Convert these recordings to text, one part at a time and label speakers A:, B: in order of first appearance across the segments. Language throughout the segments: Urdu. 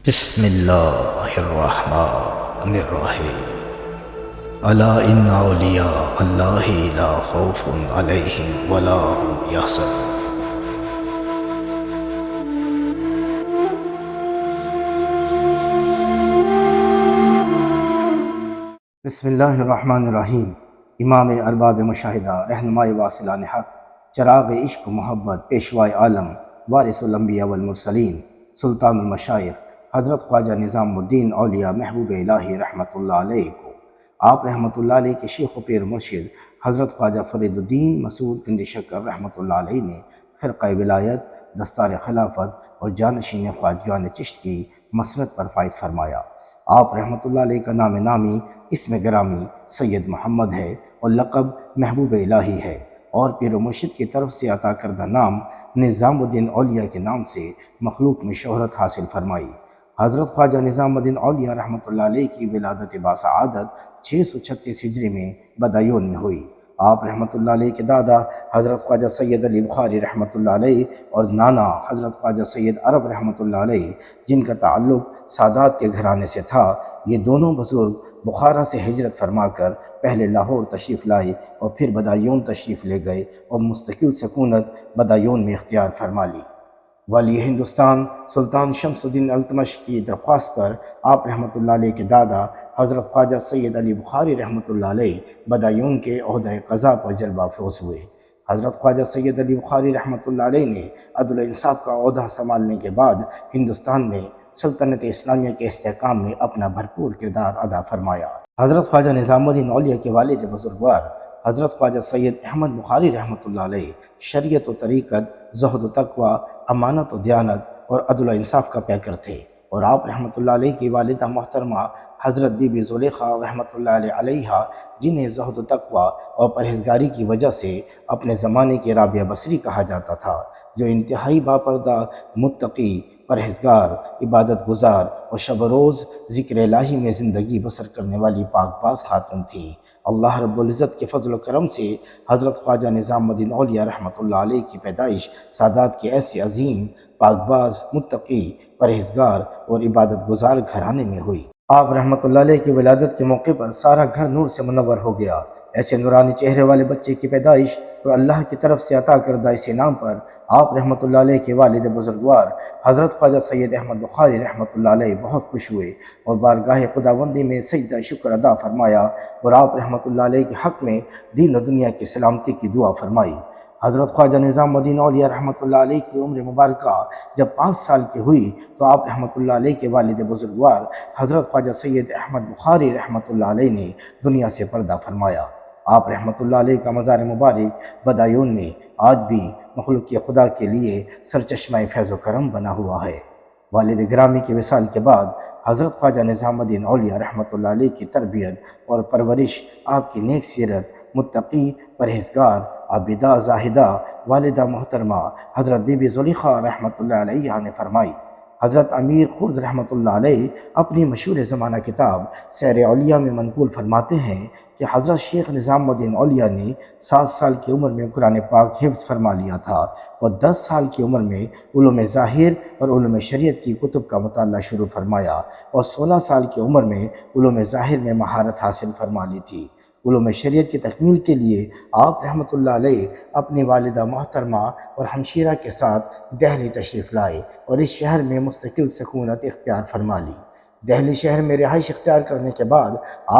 A: بسم اللہ الرحمن الرحیم الا ان اولیاء اللہ لا خوف علیہم ولا هم یحزنون۔
B: بسم اللہ الرحمن الرحیم۔ امام ارباب مشاہدہ، رہنمائے واصلان حق، چراغ عشق و محبت، پیشوائے عالم، وارث الانبیاء والمرسلین، سلطان المشائخ حضرت خواجہ نظام الدین اولیاء محبوب الہی رحمۃ اللہ علیہ کو، آپ رحمۃ اللہ علیہ کے شیخ و پیر مرشد حضرت خواجہ فرید الدین مسعود گنج شکر رحمۃ اللہ علیہ نے فرقہ ولایت، دستار خلافت اور جانشین خواجگان چشت کی مسرت پر فائز فرمایا۔ آپ رحمۃ اللہ علیہ کا نام نامی اسم گرامی سید محمد ہے اور لقب محبوب الہی ہے، اور پیر و مرشد کی طرف سے عطا کردہ نام نظام الدین اولیاء کے نام سے مخلوق میں شہرت حاصل فرمائی۔ حضرت خواجہ نظام الدین اولیاء رحمۃ اللہ علیہ کی ولادت باسعادت 636 ہجری میں بدایون میں ہوئی۔ آپ رحمۃ اللہ علیہ کے دادا حضرت خواجہ سید علی بخاری رحمۃ اللہ علیہ اور نانا حضرت خواجہ سید عرب رحمۃ اللہ علیہ، جن کا تعلق سادات کے گھرانے سے تھا، یہ دونوں بزرگ بخارا سے ہجرت فرما کر پہلے لاہور تشریف لائے اور پھر بدایون تشریف لے گئے اور مستقل سکونت بدایون میں اختیار فرما لی۔ ولی ہندوستان سلطان شمس الدین التمش کی درخواست پر آپ رحمۃ اللہ علیہ کے دادا حضرت خواجہ سید علی بخاری رحمۃ اللہ علیہ بدایون کے عہدہ قضا پر جلوہ افروز ہوئے۔ حضرت خواجہ سید علی بخاری رحمۃ اللہ علیہ نے عدل و انصاف کا عہدہ سنبھالنے کے بعد ہندوستان میں سلطنت اسلامیہ کے استحکام میں اپنا بھرپور کردار ادا فرمایا۔ حضرت خواجہ نظام الدین اولیاء کے والد بزرگوار حضرت خواجہ سید احمد بخاری رحمۃ اللہ علیہ شریعت و طریقت، زہد و تقوی، امانت و دیانت اور عدل و انصاف کا پیکر تھے، اور آپ رحمۃ اللہ علیہ کی والدہ محترمہ حضرت بی بی زلیخا رحمۃ اللہ علیہ، جنہیں زہد و تقوی اور پرہیزگاری کی وجہ سے اپنے زمانے کے رابعہ بصری کہا جاتا تھا، جو انتہائی باپردہ، متقی، پرہیزگار، عبادت گزار اور شب و روز ذکر الہی میں زندگی بسر کرنے والی پاک باز خاتون تھیں۔ اللہ رب العزت کے فضل و کرم سے حضرت خواجہ نظام الدین اولیاء رحمۃ اللہ علیہ کی پیدائش سادات کے ایسے عظیم، پاک باز، متقی، پرہیزگار اور عبادت گزار گھرانے میں ہوئی۔ آپ رحمۃ اللہ علیہ کی ولادت کے موقع پر سارا گھر نور سے منور ہو گیا۔ ایسے نورانی چہرے والے بچے کی پیدائش اور اللہ کی طرف سے عطا کردہ اس انعام پر آپ رحمۃ اللہ علیہ کے والد بزرگوار حضرت خواجہ سید احمد بخاری رحمۃ اللہ علیہ بہت خوش ہوئے اور بارگاہ خداوندی میں سجدہ شکر ادا فرمایا، اور آپ رحمۃ اللہ علیہ کے حق میں دین و دنیا کی سلامتی کی دعا فرمائی۔ حضرت خواجہ نظام الدین اولیاء رحمۃ اللہ علیہ کی عمر مبارکہ جب 5 سال کی ہوئی تو آپ رحمۃ اللہ علیہ کے والد بزرگوار حضرت خواجہ سید احمد بخاری رحمۃ اللہ علیہ نے دنیا سے پردہ فرمایا۔ آپ رحمۃ اللہ علیہ کا مزار مبارک بدایون میں آج بھی مخلوق خدا کے لیے سرچشمہ فیض و کرم بنا ہوا ہے۔ والد گرامی کے وصال کے بعد حضرت خواجہ نظام الدین اولیاء رحمۃ اللہ علیہ کی تربیت اور پرورش آپ کی نیک سیرت، متقی، پرہیزگار، عابدہ، زاہدہ والدہ محترمہ حضرت بی بی زلیخا رحمۃ اللہ علیہ نے فرمائی۔ حضرت امیر خرد رحمۃ اللہ علیہ اپنی مشہور زمانہ کتاب سیر اولیاء میں منقول فرماتے ہیں کہ حضرت شیخ نظام الدین اولیاء نے 7 سال کی عمر میں قرآن پاک حفظ فرما لیا تھا اور 10 سال کی عمر میں علوم ظاہر اور علوم شریعت کی کتب کا مطالعہ شروع فرمایا اور 16 سال کی عمر میں علوم ظاہر میں مہارت حاصل فرما لی تھی۔ علوم شریعت کی تکمیل کے لیے آپ رحمۃ اللہ علیہ اپنی والدہ محترمہ اور ہمشیرہ کے ساتھ دہلی تشریف لائے اور اس شہر میں مستقل سکونت اختیار فرما لی۔ دہلی شہر میں رہائش اختیار کرنے کے بعد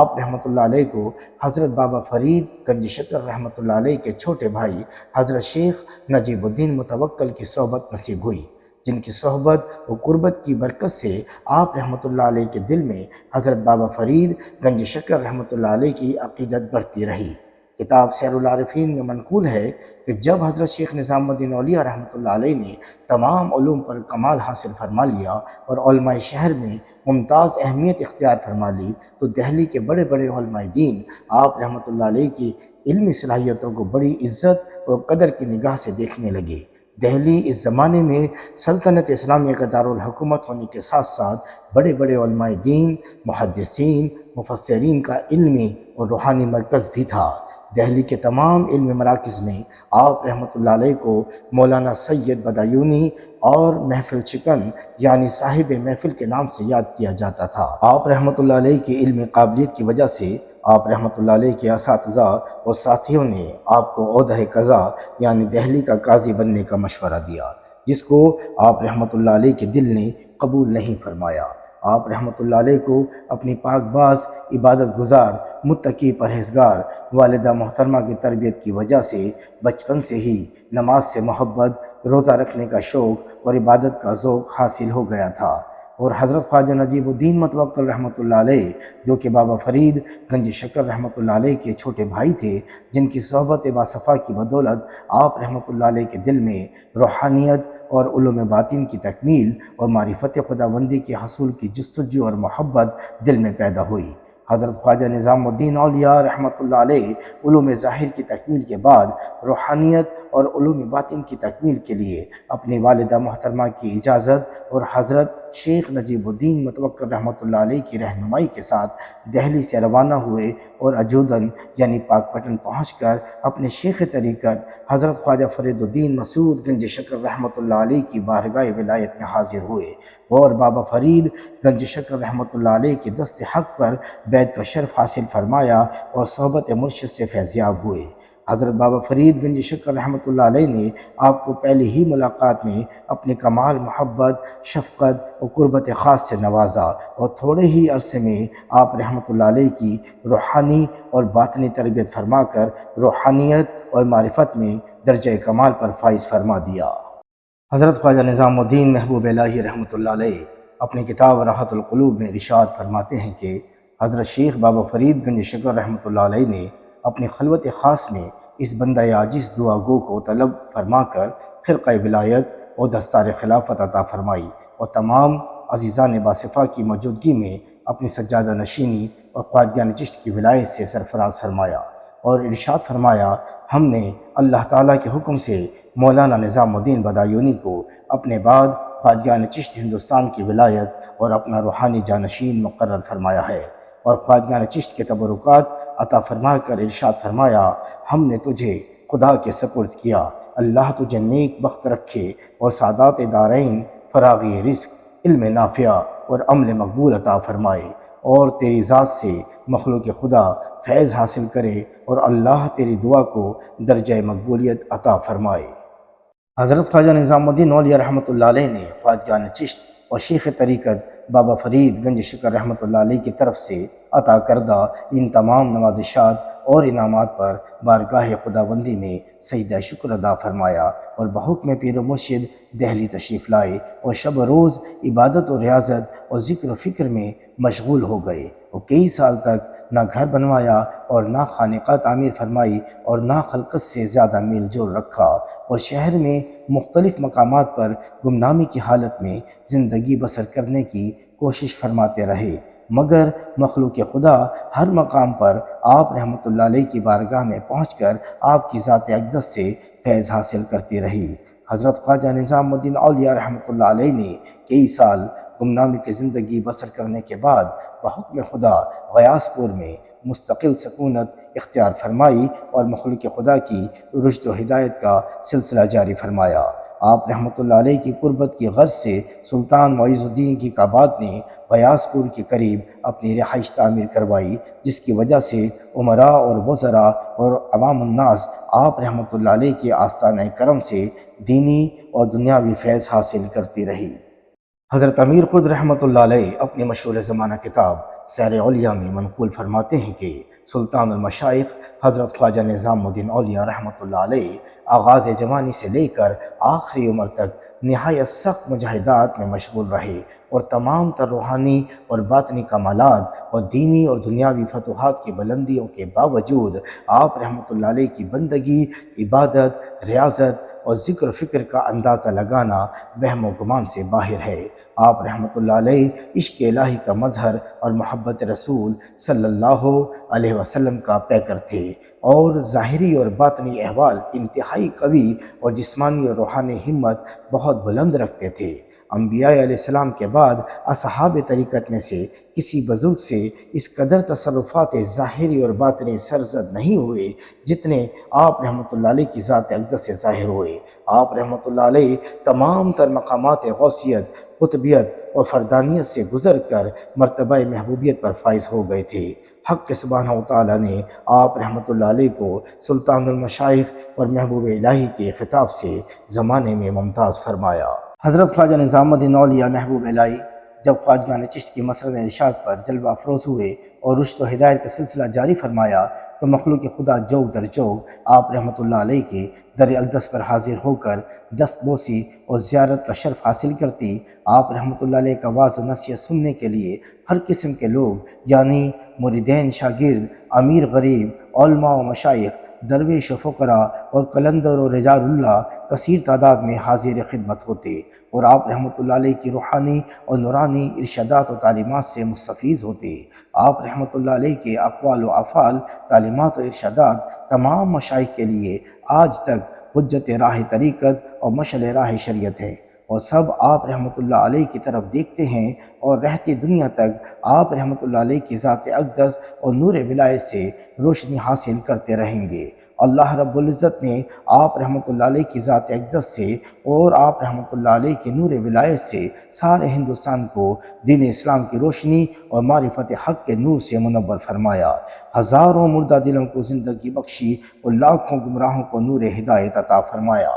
B: آپ رحمۃ اللہ علیہ کو حضرت بابا فرید گنج شکر رحمۃ اللہ علیہ کے چھوٹے بھائی حضرت شیخ نجیب الدین متوکل کی صحبت نصیب ہوئی، جن کی صحبت و قربت کی برکت سے آپ رحمۃ اللہ علیہ کے دل میں حضرت بابا فرید گنج شکر رحمۃ اللہ علیہ کی عقیدت بڑھتی رہی۔ کتاب سیر العارفین میں منقول ہے کہ جب حضرت شیخ نظام الدین اولیاء رحمۃ اللہ علیہ نے تمام علوم پر کمال حاصل فرما لیا اور علماء شہر میں ممتاز اہمیت اختیار فرما لی تو دہلی کے بڑے بڑے علماء دین آپ رحمۃ اللہ علیہ کی علمی صلاحیتوں کو بڑی عزت اور قدر کی نگاہ سے دیکھنے لگے۔ دہلی اس زمانے میں سلطنت اسلامیہ کا دارالحکومت ہونے کے ساتھ ساتھ بڑے بڑے علماء دین، محدثین، مفسرین کا علمی اور روحانی مرکز بھی تھا۔ دہلی کے تمام علمی مراکز میں آپ رحمۃ اللہ علیہ کو مولانا سید بدایونی اور محفل چکن یعنی صاحب محفل کے نام سے یاد کیا جاتا تھا۔ آپ رحمۃ اللہ علیہ کی علمی قابلیت کی وجہ سے آپ رحمۃ اللہ علیہ کے اساتذہ اور ساتھیوں نے آپ کو عہدہ قضا یعنی دہلی کا قاضی بننے کا مشورہ دیا، جس کو آپ رحمۃ اللہ علیہ کے دل نے قبول نہیں فرمایا۔ آپ رحمۃ اللہ علیہ کو اپنی پاک باز، عبادت گزار، متقی پرہیزگار والدہ محترمہ کی تربیت کی وجہ سے بچپن سے ہی نماز سے محبت، روزہ رکھنے کا شوق اور عبادت کا ذوق حاصل ہو گیا تھا، اور حضرت خواجہ نجیب الدین متوکل رحمۃ اللہ علیہ جو کہ بابا فرید گنج شکر رحمۃ اللہ علیہ کے چھوٹے بھائی تھے، جن کی صحبت باصفا کی بدولت آپ رحمۃ اللہ علیہ کے دل میں روحانیت اور علوم باطن کی تکمیل اور معرفت خداوندی کے حصول کی جستجو اور محبت دل میں پیدا ہوئی۔ حضرت خواجہ نظام الدین اولیاء رحمۃ اللہ علیہ علوم ظاہر کی تکمیل کے بعد روحانیت اور علوم باطن کی تکمیل کے لیے اپنی والدہ محترمہ کی اجازت اور حضرت شیخ نجیب الدین متوکل رحمۃ اللہ علیہ کی رہنمائی کے ساتھ دہلی سے روانہ ہوئے اور اجودن یعنی پاک پٹن پہنچ کر اپنے شیخ طریقت حضرت خواجہ فرید الدین مسعود گنج شکر رحمۃ اللہ علیہ کی بارگاہ ولایت میں حاضر ہوئے اور بابا فرید گنج شکر رحمۃ اللہ علیہ کے دست حق پر بیعت کا شرف حاصل فرمایا اور صحبت مرشد سے فیضیاب ہوئے۔ حضرت بابا فرید گنج شکر رحمۃ اللہ علیہ نے آپ کو پہلی ہی ملاقات میں اپنے کمال محبت، شفقت اور قربت خاص سے نوازا اور تھوڑے ہی عرصے میں آپ رحمۃ اللہ علیہ کی روحانی اور باطنی تربیت فرما کر روحانیت اور معرفت میں درجہ کمال پر فائز فرما دیا۔ حضرت خواجہ نظام الدین محبوب الہی رحمۃ اللہ علیہ اپنی کتاب راحت القلوب میں ارشاد فرماتے ہیں کہ حضرت شیخ بابا فرید گنج شکر رحمۃ اللہ علیہ نے اپنی خلوت خاص میں اس بندہ عاجز دعا گو کو طلب فرما کر خرقہ ولایت اور دستار خلافت عطا فرمائی اور تمام عزیزان باصفا کی موجودگی میں اپنی سجادہ نشینی اور خواجگان چشت کی ولایت سے سرفراز فرمایا اور ارشاد فرمایا، ہم نے اللہ تعالیٰ کے حکم سے مولانا نظام الدین بدایونی کو اپنے بعد خواجگان چشت ہندوستان کی ولایت اور اپنا روحانی جانشین مقرر فرمایا ہے، اور خواجگان چشت کے تبرکات عطا فرما کر ارشاد فرمایا، ہم نے تجھے خدا کے سپرد کیا، اللہ تجھے نیک بخت رکھے اور سعادات دارین، فراغی رزق، علم نافع اور عمل مقبول عطا فرمائے، اور تیری ذات سے مخلوق خدا فیض حاصل کرے اور اللہ تیری دعا کو درجہ مقبولیت عطا فرمائے۔ حضرت خواجہ نظام الدین اولیاء رحمۃ اللہ علیہ نے خواجگان چشت اور شیخ طریقت بابا فرید گنج شکر رحمۃ اللہ علیہ کی طرف سے عطا کردہ ان تمام نوازشات اور انعامات پر بارگاہ خداوندی میں سجدہ شکر ادا فرمایا اور بحکم پیر و مرشد دہلی تشریف لائے اور شب و روز عبادت و ریاضت اور ذکر و فکر میں مشغول ہو گئے اور کئی سال تک نہ گھر بنوایا اور نہ خانقاہ تعمیر فرمائی اور نہ خلقت سے زیادہ میل جول رکھا، اور شہر میں مختلف مقامات پر گمنامی کی حالت میں زندگی بسر کرنے کی کوشش فرماتے رہے، مگر مخلوق خدا ہر مقام پر آپ رحمۃ اللہ علیہ کی بارگاہ میں پہنچ کر آپ کی ذات اقدس سے فیض حاصل کرتی رہی۔ حضرت خواجہ نظام الدین اولیاء رحمۃ اللہ علیہ نے کئی سال گمنامی کی زندگی بسر کرنے کے بعد بحکم خدا غیاث پور میں مستقل سکونت اختیار فرمائی اور مخلوق خدا کی رشد و ہدایت کا سلسلہ جاری فرمایا۔ آپ رحمۃ اللہ علیہ کی قربت کی غرض سے سلطان معیز الدین کی کابات نے غیاث پور کے قریب اپنی رہائش تعمیر کروائی، جس کی وجہ سے امراء اور وزراء اور عوام الناس آپ رحمۃ اللہ علیہ کے آستانہ کرم سے دینی اور دنیاوی فیض حاصل کرتی رہی۔ حضرت امیر خود رحمۃ اللہ علیہ اپنی مشہور زمانہ کتاب سیر اولیاء میں منقول فرماتے ہیں کہ سلطان المشائخ حضرت خواجہ نظام الدین اولیاء رحمۃ اللہ علیہ آغاز جوانی سے لے کر آخری عمر تک نہایت سخت مجاہدات میں مشغول رہے اور تمام تر روحانی اور باطنی کمالات اور دینی اور دنیاوی فتوحات کی بلندیوں کے باوجود آپ رحمۃ اللہ علیہ کی بندگی، عبادت، ریاضت اور ذکر و فکر کا اندازہ لگانا وہم و گمان سے باہر ہے۔ آپ رحمۃ اللہ علیہ عشق الہی کا مظہر اور محبت رسول صلی اللہ علیہ وسلم کا پیکر تھے، اور ظاہری اور باطنی احوال انتہائی قوی اور جسمانی اور روحانی ہمت بہت بلند رکھتے تھے۔ انبیاء علیہ السلام کے بعد اصحاب طریقت میں سے کسی بزرگ سے اس قدر تصرفات ظاہری اور باطنی سرزد نہیں ہوئے جتنے آپ رحمۃ اللہ علیہ کی ذات اقدس سے ظاہر ہوئے۔ آپ رحمۃ اللہ علیہ تمام تر مقامات غوثیت، قطبیت اور فردانیت سے گزر کر مرتبہ محبوبیت پر فائز ہو گئے تھے۔ حق سبحانہ و تعالیٰ نے آپ رحمۃ اللہ علیہ کو سلطان المشائخ اور محبوب الہی کے خطاب سے زمانے میں ممتاز فرمایا۔ حضرت خواجہ نظام الدین اولیاء محبوب الہی جب خواجگان چشت کی مسرت ارشاد پر جلوہ افروز ہوئے اور رشد و ہدایت کا سلسلہ جاری فرمایا تو مخلوق خدا جوگ در جوگ آپ رحمۃ اللہ علیہ کے در اقدس پر حاضر ہو کر دست بوسی اور زیارت کا شرف حاصل کرتی۔ آپ رحمۃ اللہ علیہ کا واعظ و نصیحت سننے کے لیے ہر قسم کے لوگ یعنی مریدین، شاگرد، امیر غریب، علماء و مشائخ، درویش و فقراء اور قلندر و رجال اللہ کثیر تعداد میں حاضر خدمت ہوتے اور آپ رحمۃ اللہ علیہ کی روحانی اور نورانی ارشادات و تعلیمات سے مستفیض ہوتے۔ آپ رحمۃ اللہ علیہ کے اقوال و افعال، تعلیمات و ارشادات تمام مشائخ کے لیے آج تک حجت راہ طریقت اور مشعل راہ شریعت ہیں اور سب آپ رحمۃ اللہ علیہ کی طرف دیکھتے ہیں اور رہتی دنیا تک آپ رحمۃ اللہ علیہ کی ذات اقدس اور نور ولایت سے روشنی حاصل کرتے رہیں گے۔ اللہ رب العزت نے آپ رحمۃ اللہ علیہ کی ذات اقدس سے اور آپ رحمۃ اللہ علیہ کے نور ولایت سے سارے ہندوستان کو دین اسلام کی روشنی اور معرفت حق کے نور سے منور فرمایا۔ ہزاروں مردہ دلوں کو زندگی بخشی اور لاکھوں گمراہوں کو نور ہدایت عطا فرمایا۔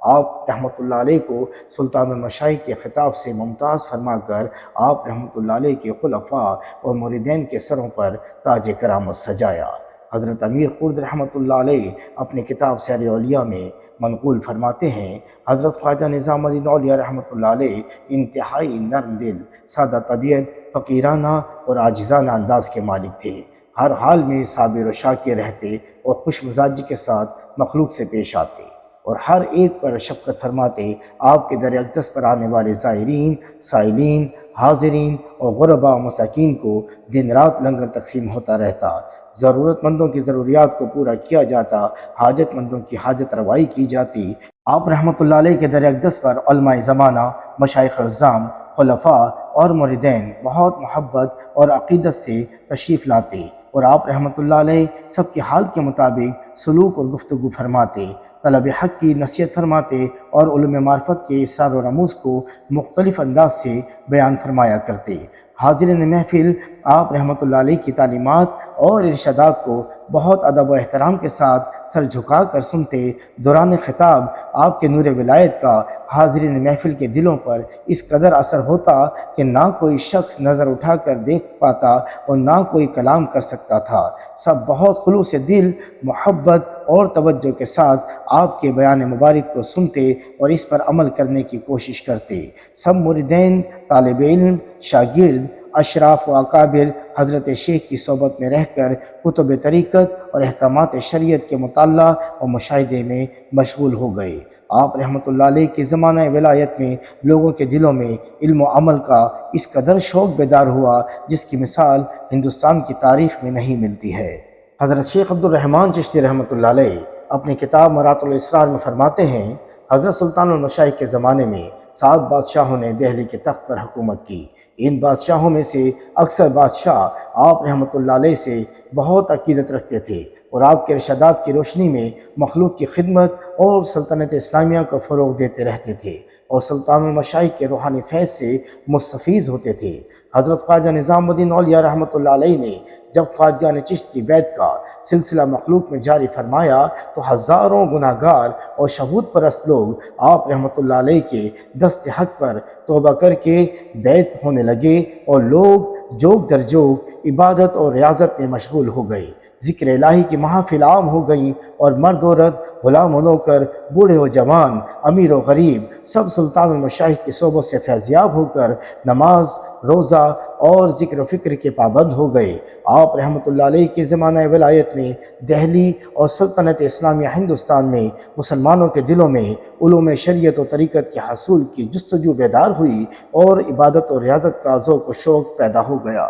B: آپ رحمۃ اللہ علیہ کو سلطان المشائخ کے خطاب سے ممتاز فرما کر آپ رحمۃ اللہ علیہ کے خلفاء اور مریدین کے سروں پر تاج کرامت سجایا۔ حضرت امیر خرد رحمۃ اللہ علیہ اپنی کتاب سیر اولیاء میں منقول فرماتے ہیں، حضرت خواجہ نظام الدین اولیاء رحمۃ اللہ علیہ انتہائی نرم دل، سادہ طبیعت، فقیرانہ اور عاجزانہ انداز کے مالک تھے۔ ہر حال میں صابر و شاکر رہتے اور خوش مزاجی کے ساتھ مخلوق سے پیش آتے اور ہر ایک پر شفقت فرماتے۔ آپ کے در اقدس پر آنے والے زائرین، سائلین، حاضرین اور غرباء و مساکین کو دن رات لنگر تقسیم ہوتا رہتا، ضرورت مندوں کی ضروریات کو پورا کیا جاتا، حاجت مندوں کی حاجت روائی کی جاتی۔ آپ رحمۃ اللہ علیہ کے در اقدس پر علماء زمانہ، مشائخ اعظام، خلفاء اور مریدین بہت محبت اور عقیدت سے تشریف لاتے اور آپ رحمۃ اللہ علیہ سب کے حال کے مطابق سلوک اور گفتگو فرماتے، طلب حق کی نصیحت فرماتے اور علوم معرفت کے اسرار و رموز کو مختلف انداز سے بیان فرمایا کرتے۔ حاضرین محفل آپ رحمۃ اللہ علیہ کی تعلیمات اور ارشادات کو بہت ادب و احترام کے ساتھ سر جھکا کر سنتے۔ دوران خطاب آپ کے نور ولایت کا حاضرین محفل کے دلوں پر اس قدر اثر ہوتا کہ نہ کوئی شخص نظر اٹھا کر دیکھ پاتا اور نہ کوئی کلام کر سکتا تھا۔ سب بہت خلوص دل، محبت اور توجہ کے ساتھ آپ کے بیان مبارک کو سنتے اور اس پر عمل کرنے کی کوشش کرتے۔ سب مریدین، طالب علم، شاگرد، اشراف و اکابر حضرت شیخ کی صحبت میں رہ کر کتب طریقت اور احکامات شریعت کے مطالعہ اور مشاہدے میں مشغول ہو گئے۔ آپ رحمۃ اللہ علیہ کے زمانہ ولایت میں لوگوں کے دلوں میں علم و عمل کا اس قدر شوق بیدار ہوا جس کی مثال ہندوستان کی تاریخ میں نہیں ملتی ہے۔ حضرت شیخ عبد الرحمن چشتی رحمۃ اللہ علیہ اپنی کتاب مرات الاسرار میں فرماتے ہیں، حضرت سلطان المشائخ کے زمانے میں 7 بادشاہوں نے دہلی کے تخت پر حکومت کی۔ ان بادشاہوں میں سے اکثر بادشاہ آپ رحمۃ اللہ علیہ سے بہت عقیدت رکھتے تھے اور آپ کے ارشادات کی روشنی میں مخلوق کی خدمت اور سلطنت اسلامیہ کو فروغ دیتے رہتے تھے اور سلطان المشائخ کے روحانی فیض سے مستفیض ہوتے تھے۔ حضرت خواجہ نظام الدین اولیاء رحمۃ اللہ علیہ نے جب خواجگان چشت کی بیعت کا سلسلہ مخلوق میں جاری فرمایا تو ہزاروں گناہ گار اور شہود پرست لوگ آپ رحمۃ اللہ علیہ کے دست حق پر توبہ کر کے بیعت ہونے لگے اور لوگ جوگ در جوگ عبادت اور ریاضت میں مشغول ہو گئے۔ ذکر الہی کی محافل عام ہو گئیں اور مرد عورت، غلام و نوکر، بوڑھے و جوان، امیر و غریب سب سلطان المشائخ کی صحبت سے فیضیاب ہو کر نماز، روزہ اور ذکر و فکر کے پابند ہو گئے۔ آپ رحمۃ اللہ علیہ کے زمانہ ولایت میں دہلی اور سلطنت اسلامیہ ہندوستان میں مسلمانوں کے دلوں میں علوم شریعت و طریقت کے حصول کی جستجو بیدار ہوئی اور عبادت و ریاضت کا ذوق و شوق پیدا ہو گیا۔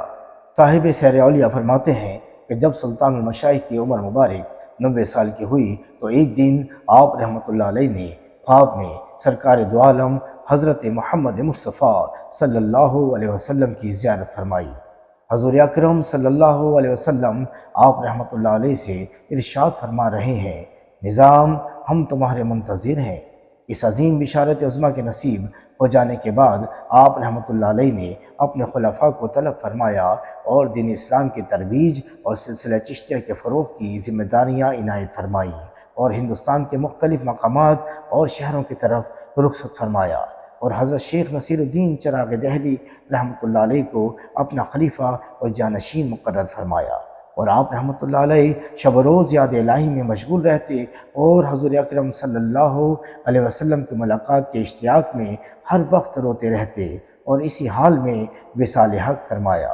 B: صاحب سیر اولیاء فرماتے ہیں کہ جب سلطان المشائخ کی عمر مبارک 90 سال کی ہوئی تو ایک دن آپ رحمۃ اللہ علیہ نے خواب میں سرکار دو عالم حضرت محمد مصطفیٰ صلی اللہ علیہ وسلم کی زیارت فرمائی۔ حضور اکرم صلی اللہ علیہ وسلم آپ رحمۃ اللہ علیہ سے ارشاد فرما رہے ہیں، نظام ہم تمہارے منتظر ہیں۔ اس عظیم بشارت عظمیٰ کے نصیب ہو جانے کے بعد آپ رحمۃ اللہ علیہ نے اپنے خلفاء کو طلب فرمایا اور دین اسلام کی ترویج اور سلسلہ چشتیہ کے فروغ کی ذمہ داریاں عنایت فرمائیں اور ہندوستان کے مختلف مقامات اور شہروں کی طرف رخصت فرمایا، اور حضرت شیخ نصیر الدین چراغ دہلی رحمۃ اللہ علیہ کو اپنا خلیفہ اور جانشین مقرر فرمایا، اور آپ رحمۃ اللہ علیہ شب و روز یاد الہی میں مشغول رہتے اور حضور اکرم صلی اللہ علیہ وسلم کی ملاقات کے اشتیاق میں ہر وقت روتے رہتے اور اسی حال میں وصال حق فرمایا۔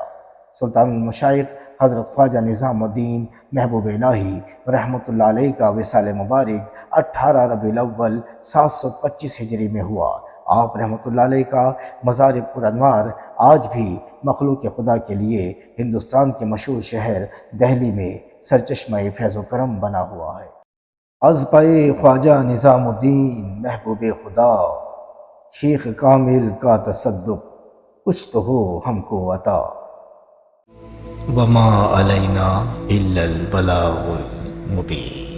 B: سلطان المشائخ حضرت خواجہ نظام الدین محبوب الہی رحمۃ اللہ علیہ کا وصال مبارک 18 ربیع الاول 725 ہجری میں ہوا۔ آپ رحمۃ اللہ علیہ کا مزار پر انوار آج بھی مخلوق خدا کے لیے ہندوستان کے مشہور شہر دہلی میں سرچشمہ فیض و کرم بنا ہوا ہے۔ از پہ خواجہ نظام الدین محبوب خدا، شیخ کامل کا تصدق کچھ تو ہو ہم کو عطا۔
A: وما علینا الا البلاغ المبین۔